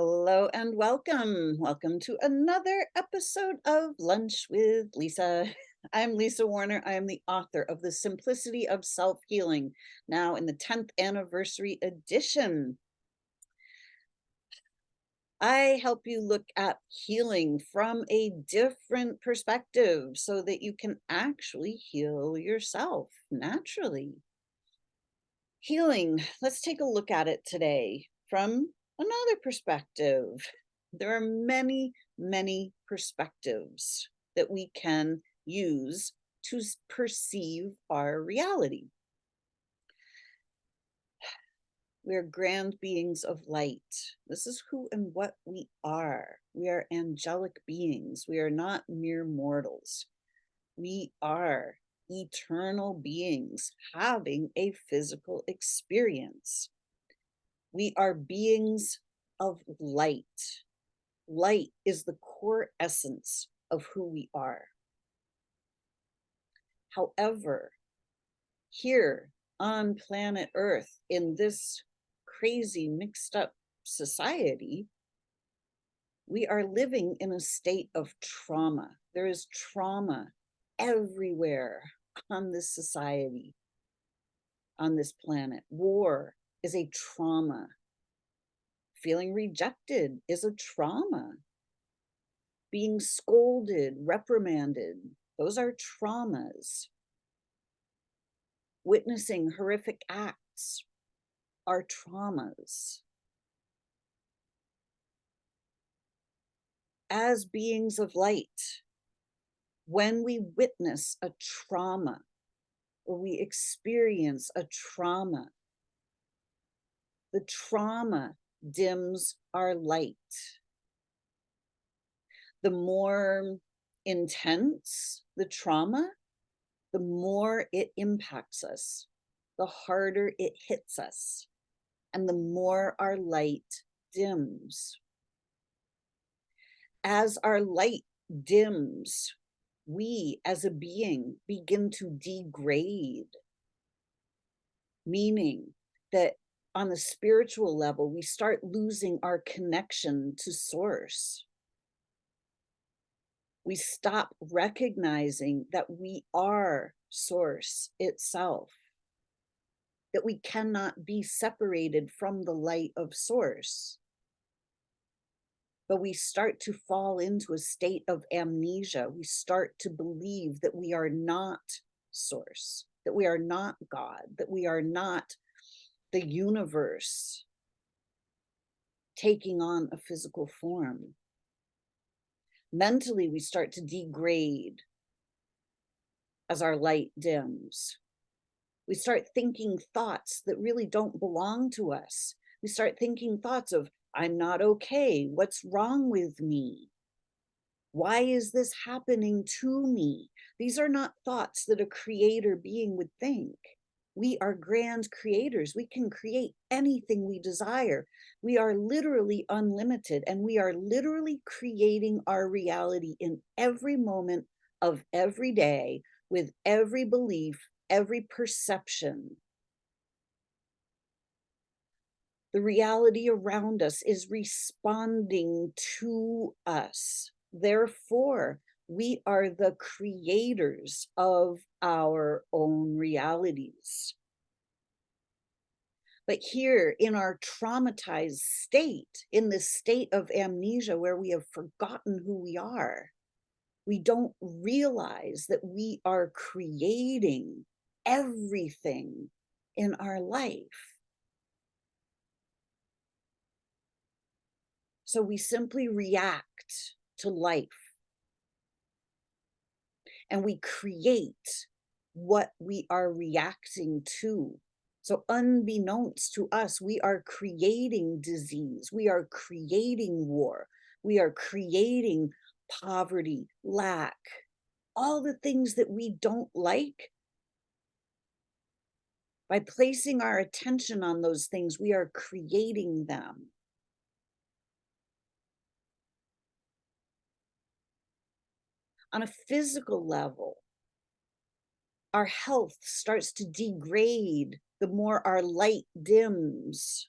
Hello and welcome. Welcome to another episode of Lunch with Lisa. I'm Lisa Warner. I am the author of The Simplicity of Self-Healing, now in the 10th anniversary edition. I help you look at healing from a different perspective so that you can actually heal yourself naturally. Healing, let's take a look at it today from another perspective. There are many, many perspectives that we can use to perceive our reality. We're grand beings of light. This is who and what we are. We are angelic beings. We are not mere mortals. We are eternal beings having a physical experience. We are beings of light. Light is the core essence of who we are. However, here on planet Earth, in this crazy mixed up society, we are living in a state of trauma. There is trauma everywhere on this society, on this planet. War is a trauma. Feeling rejected is a trauma. Being scolded, reprimanded, those are traumas. Witnessing horrific acts are traumas. As beings of light, when we witness a trauma or we experience a trauma, the trauma dims our light. The more intense the trauma, the more it impacts us, the harder it hits us, and the more our light dims. As our light dims, we as a being begin to degrade, meaning that on the spiritual level, we start losing our connection to source. We stop recognizing that we are source itself, that we cannot be separated from the light of source. But we start to fall into a state of amnesia. We start to believe that we are not source, that we are not God, that we are not the universe taking on a physical form. Mentally, we start to degrade as our light dims. We start thinking thoughts that really don't belong to us. We start thinking thoughts of, I'm not okay. What's wrong with me? Why is this happening to me? These are not thoughts that a creator being would think. We are grand creators. We can create anything we desire. We are literally unlimited, and we are literally creating our reality in every moment of every day with every belief, every perception. The reality around us is responding to us. Therefore, we are the creators of our own realities. But here in our traumatized state, in this state of amnesia where we have forgotten who we are, we don't realize that we are creating everything in our life. So we simply react to life and we create what we are reacting to. So unbeknownst to us, we are creating disease, we are creating war, we are creating poverty, lack, all the things that we don't like. By placing our attention on those things, we are creating them. On a physical level, our health starts to degrade the more our light dims.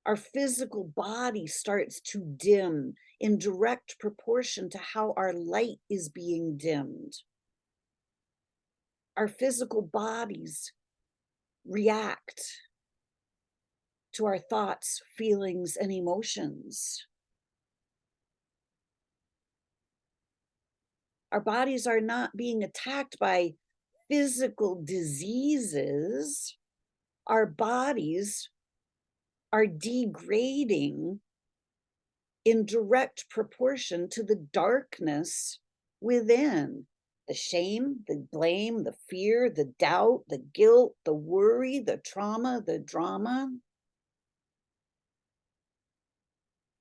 Our physical body starts to dim in direct proportion to how our light is being dimmed. Our physical bodies react to our thoughts, feelings, and emotions. Our bodies are not being attacked by physical diseases. Our bodies are degrading in direct proportion to the darkness within. The shame, the blame, the fear, the doubt, the guilt, the worry, the trauma, the drama.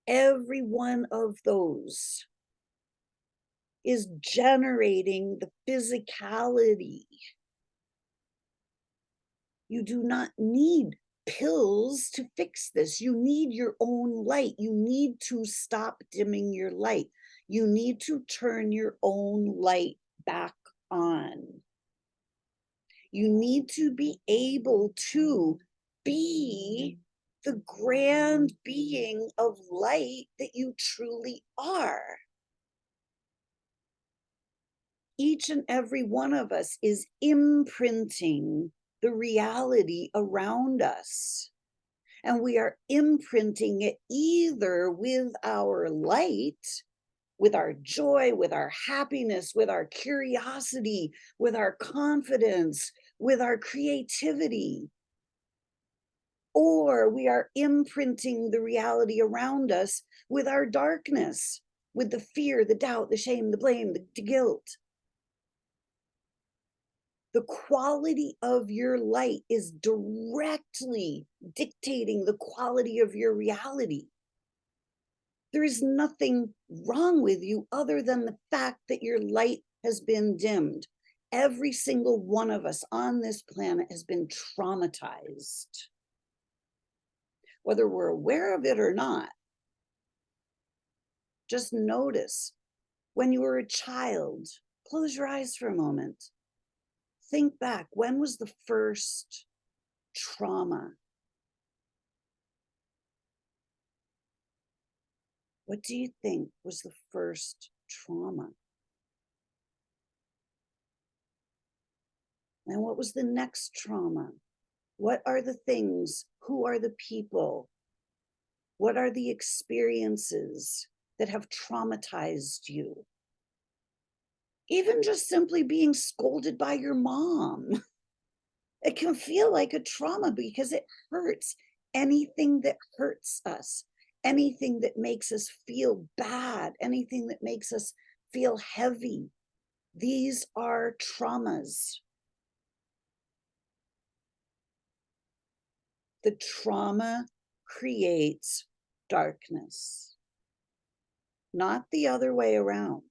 Every one of those is generating the physicality. You do not need pills to fix this. You need your own light. You need to stop dimming your light. You need to turn your own light back on. You need to be able to be the grand being of light that you truly are. Each and every one of us is imprinting the reality around us. And we are imprinting it either with our light, with our joy, with our happiness, with our curiosity, with our confidence, with our creativity. Or we are imprinting the reality around us with our darkness, with the fear, the doubt, the shame, the blame, the guilt. The quality of your light is directly dictating the quality of your reality. There is nothing wrong with you other than the fact that your light has been dimmed. Every single one of us on this planet has been traumatized, whether we're aware of it or not. Just notice when you were a child, close your eyes for a moment. Think back, when was the first trauma? What do you think was the first trauma? And what was the next trauma? What are the things? Who are the people? What are the experiences that have traumatized you? Even just simply being scolded by your mom. It can feel like a trauma because it hurts. Anything that hurts us, anything that makes us feel bad, anything that makes us feel heavy, these are traumas. The trauma creates darkness, not the other way around.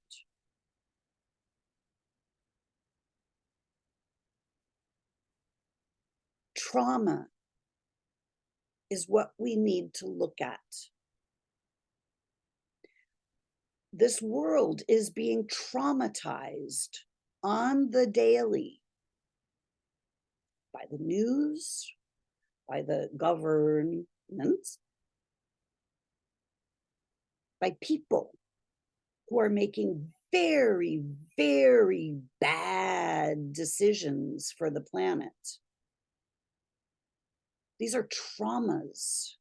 Trauma is what we need to look at. This world is being traumatized on the daily by the news, by the governments, by people who are making very, very bad decisions for the planet. These are traumas.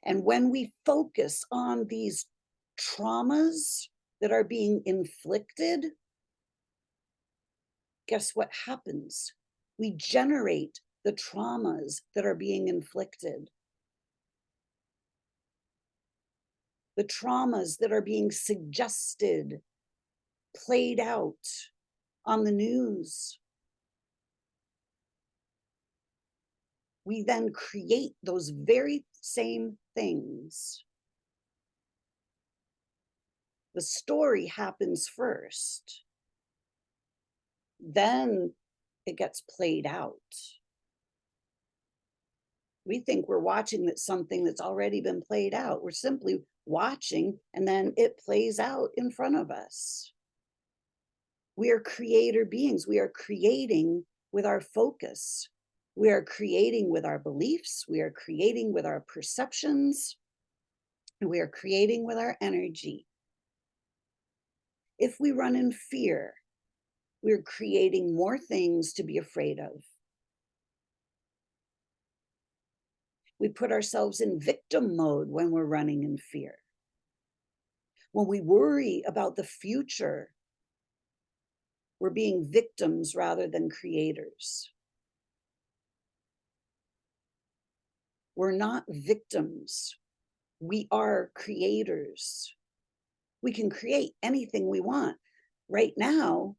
And when we focus on these traumas that are being inflicted, guess what happens? We generate the traumas that are being inflicted. The traumas that are being suggested, played out on the news. We then create those very same things. The story happens first. Then it gets played out. We think we're watching something that's already been played out. We're simply watching, and then it plays out in front of us. We are creator beings. We are creating with our focus. We are creating with our beliefs, we are creating with our perceptions, and we are creating with our energy. If we run in fear, we're creating more things to be afraid of. We put ourselves in victim mode when we're running in fear. When we worry about the future, we're being victims rather than creators. We're not victims. We are creators. We can create anything we want. Right now,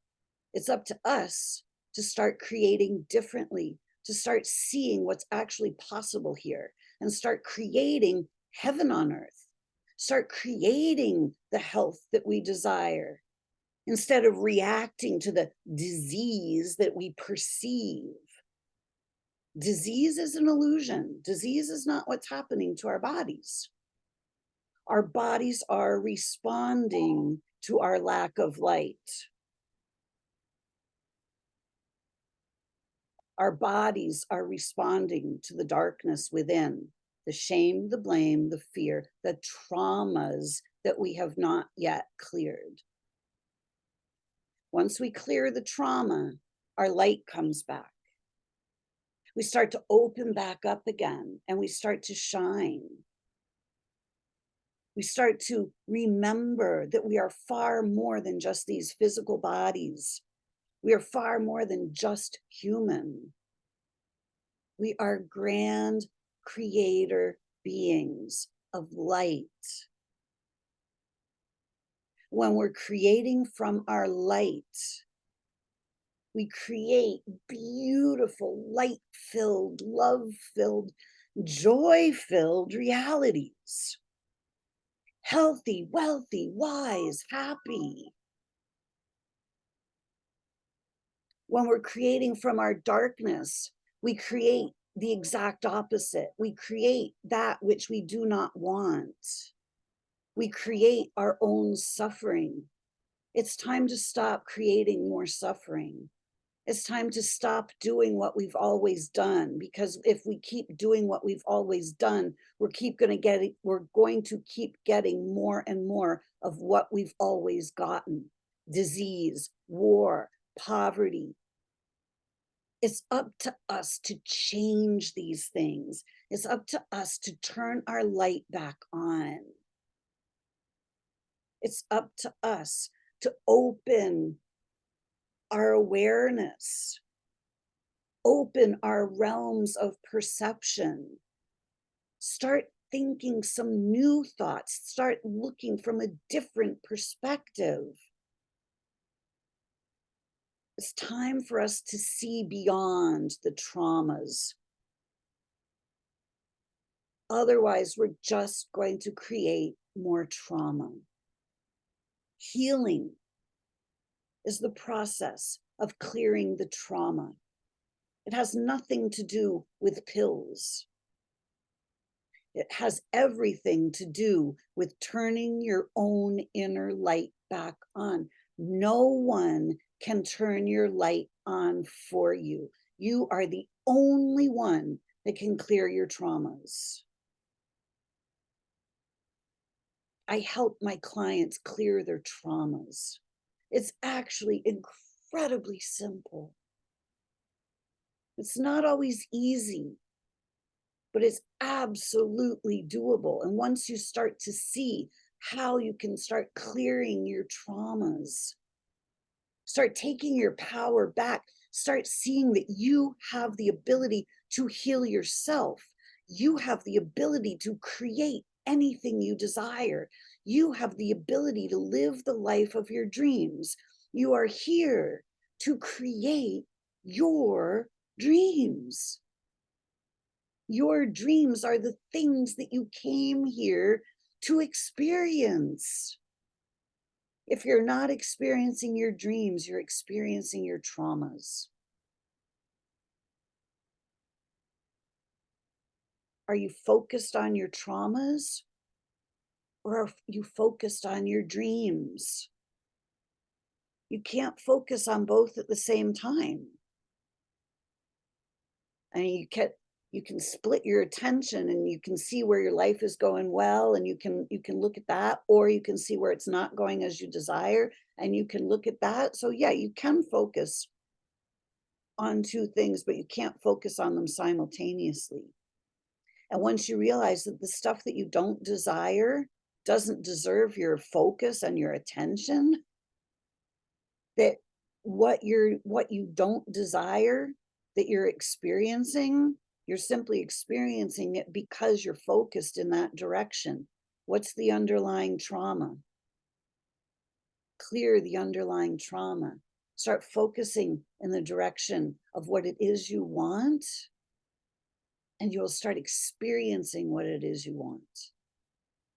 it's up to us to start creating differently, to start seeing what's actually possible here, and start creating heaven on earth. Start creating the health that we desire instead of reacting to the disease that we perceive. Disease is an illusion. Disease is not what's happening to our bodies. Our bodies are responding to our lack of light. Our bodies are responding to the darkness within, the shame, the blame, the fear, the traumas that we have not yet cleared. Once we clear the trauma, our light comes back. We start to open back up again and we start to shine. We start to remember that we are far more than just these physical bodies. We are far more than just human. We are grand creator beings of light. When we're creating from our light, we create beautiful, light-filled, love-filled, joy-filled realities. Healthy, wealthy, wise, happy. When we're creating from our darkness, we create the exact opposite. We create that which we do not want. We create our own suffering. It's time to stop creating more suffering. It's time to stop doing what we've always done, because if we keep doing what we've always done, we're going to keep getting more and more of what we've always gotten. Disease, war, poverty. It's up to us to change these things. It's up to us to turn our light back on. It's up to us to open our awareness, open our realms of perception, start thinking some new thoughts, start looking from a different perspective. It's time for us to see beyond the traumas. Otherwise, we're just going to create more trauma. Healing is the process of clearing the trauma. It has nothing to do with pills. It has everything to do with turning your own inner light back on. No one can turn your light on for you. You are the only one that can clear your traumas. I help my clients clear their traumas. It's actually incredibly simple. It's not always easy, but it's absolutely doable. And once you start to see how you can start clearing your traumas, start taking your power back, start seeing that you have the ability to heal yourself. You have the ability to create anything you desire. You have the ability to live the life of your dreams. You are here to create your dreams. Your dreams are the things that you came here to experience. If you're not experiencing your dreams, you're experiencing your traumas. Are you focused on your traumas, or are you focused on your dreams? You can't focus on both at the same time. and you can split your attention and you can see where your life is going well, and you can look at that, or you can see where it's not going as you desire, and you can look at that. So yeah, you can focus on two things, but you can't focus on them simultaneously. And once you realize that the stuff that you don't desire doesn't deserve your focus and your attention, that what you don't desire that you're experiencing, you're simply experiencing it because you're focused in that direction. What's the underlying trauma? Clear the underlying trauma. Start focusing in the direction of what it is you want, and you'll start experiencing what it is you want.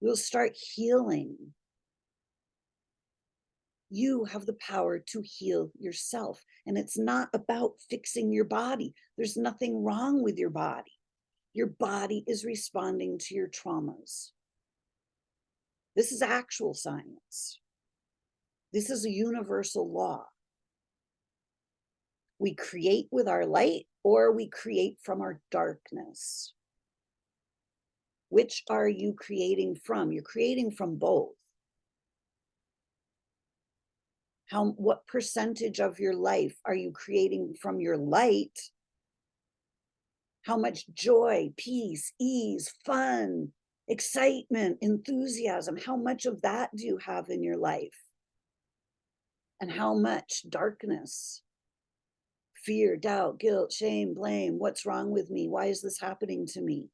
You'll start healing. You have the power to heal yourself. And it's not about fixing your body. There's nothing wrong with your body. Your body is responding to your traumas. This is actual science. This is a universal law. We create with our light, or we create from our darkness. Which are you creating from? You're creating from both. What percentage of your life are you creating from your light? How much joy, peace, ease, fun, excitement, enthusiasm, how much of that do you have in your life? And how much darkness, fear, doubt, guilt, shame, blame? What's wrong with me? Why is this happening to me?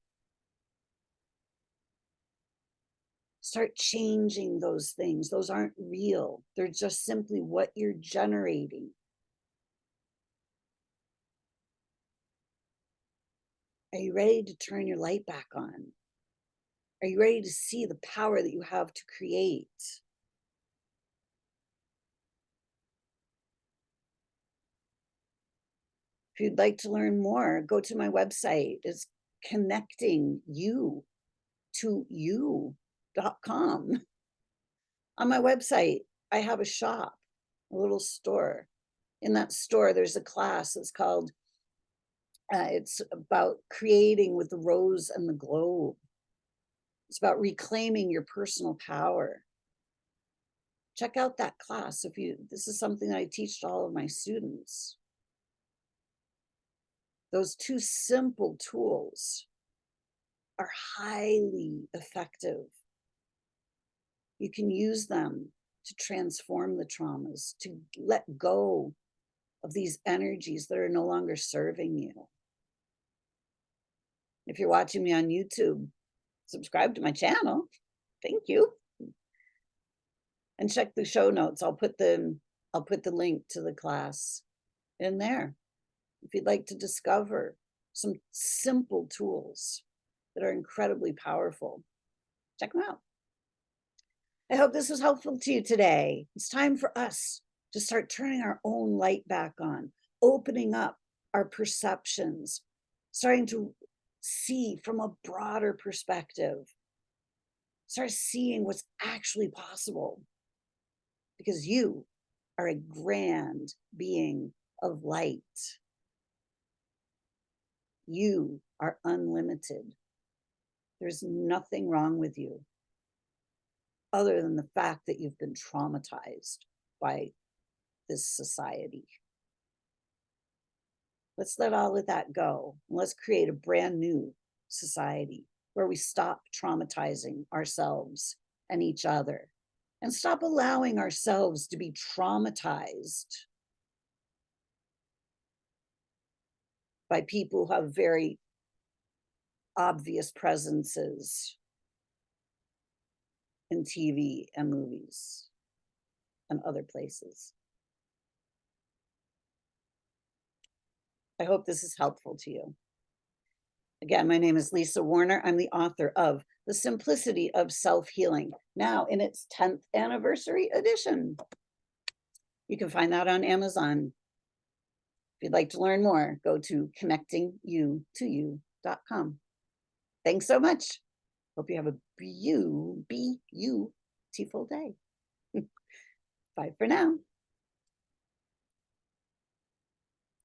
Start changing those things. Those aren't real. They're just simply what you're generating. Are you ready to turn your light back on? Are you ready to see the power that you have to create? If you'd like to learn more, go to my website. It's connectingyoutoyou.com. On my website, I have a shop, a little store. In that store, there's a class that's called, it's about creating with the rose and the globe. It's about reclaiming your personal power. Check out that class if this is something that I teach to all of my students. Those two simple tools are highly effective. You can use them to transform the traumas, to let go of these energies that are no longer serving you. If you're watching me on YouTube, subscribe to my channel. Thank you. And check the show notes. I'll put the link to the class in there. If you'd like to discover some simple tools that are incredibly powerful, check them out. I hope this was helpful to you today. It's time for us to start turning our own light back on, opening up our perceptions, starting to see from a broader perspective, start seeing what's actually possible, because you are a grand being of light. You are unlimited. There's nothing wrong with you other than the fact that you've been traumatized by this society. Let's let all of that go. And let's create a brand new society where we stop traumatizing ourselves and each other, and stop allowing ourselves to be traumatized by people who have very obvious presences in TV and movies and other places. I hope this is helpful to you. Again, my name is Lisa Warner. I'm the author of The Simplicity of Self-Healing, now in its 10th anniversary edition. You can find that on Amazon. If you'd like to learn more, go to connectingyoutoyou.com. Thanks so much. Hope you have a beautiful day. Bye for now.